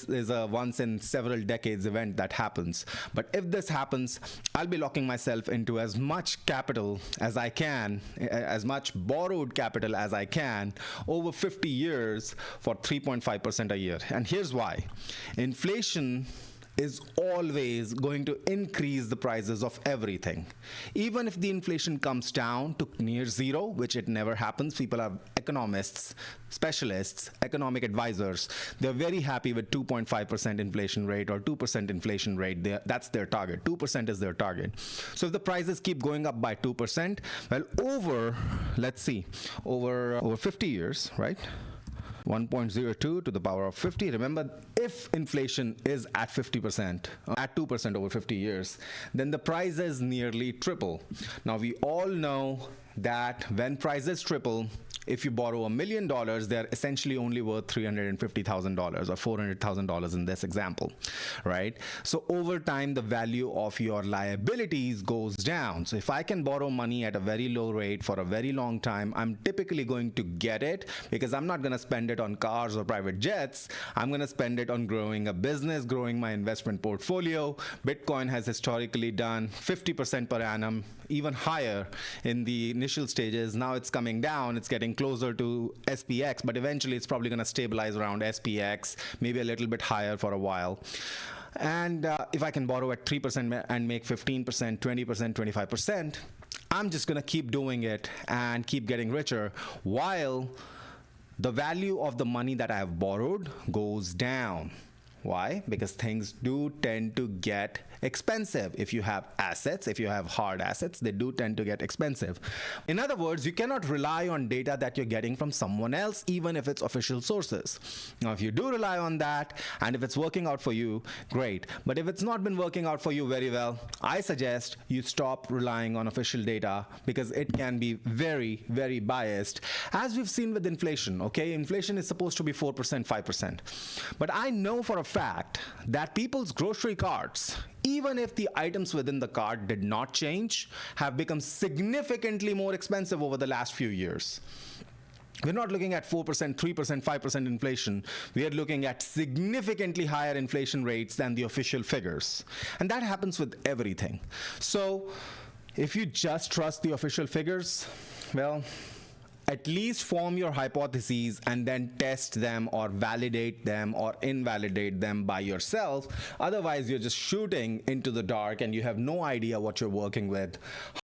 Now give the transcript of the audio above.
this is a once in several decades event that happens. But if this happens, I'll be locking myself into as much capital as I can, as much borrowed capital as I can over 50 years for 3.5% a year. And here's why. Inflation is always going to increase the prices of everything. Even if the inflation comes down to near zero, which it never happens, people are economists, specialists, economic advisors. They're very happy with 2.5% inflation rate or 2% inflation rate. That's their target. 2% is their target. So if the prices keep going up by 2%, well, let's see, over 50 years, right? 1.02 to the power of 50. Remember, if inflation is at 50%, at 2% over 50 years, then the prices nearly triple. Now, we all know that when prices triple, if you borrow $1 million, they're essentially only worth $350,000 or $400,000 in this example, right? So over time, the value of your liabilities goes down. So if I can borrow money at a very low rate for a very long time, I'm typically going to get it because I'm not going to spend it on cars or private jets. I'm going to spend it on growing a business, growing my investment portfolio. Bitcoin has historically done 50% per annum, even higher in the initial stages. Now it's coming down. It's getting closer to SPX, but eventually it's probably going to stabilize around SPX, maybe a little bit higher for a while. And if I can borrow at 3% and make 15%, 20%, 25%, I'm just going to keep doing it and keep getting richer while the value of the money that I have borrowed goes down. Why? Because things do tend to get expensive. If you have assets, if you have hard assets, they do tend to get expensive. In other words, you cannot rely on data that you're getting from someone else, even if it's official sources. Now, if you do rely on that, and if it's working out for you, great. But if it's not been working out for you very well, I suggest you stop relying on official data because it can be very, very biased, as we've seen with inflation, okay? Inflation is supposed to be 4%, 5%. But I know for a fact that people's grocery carts, even if the items within the cart did not change, have become significantly more expensive over the last few years. We're not looking at 4%, 3%, 5% inflation. We are looking at significantly higher inflation rates than the official figures. And that happens with everything. So if you just trust the official figures, well, at least form your hypotheses and then test them or validate them or invalidate them by yourself. Otherwise, you're just shooting into the dark and you have no idea what you're working with.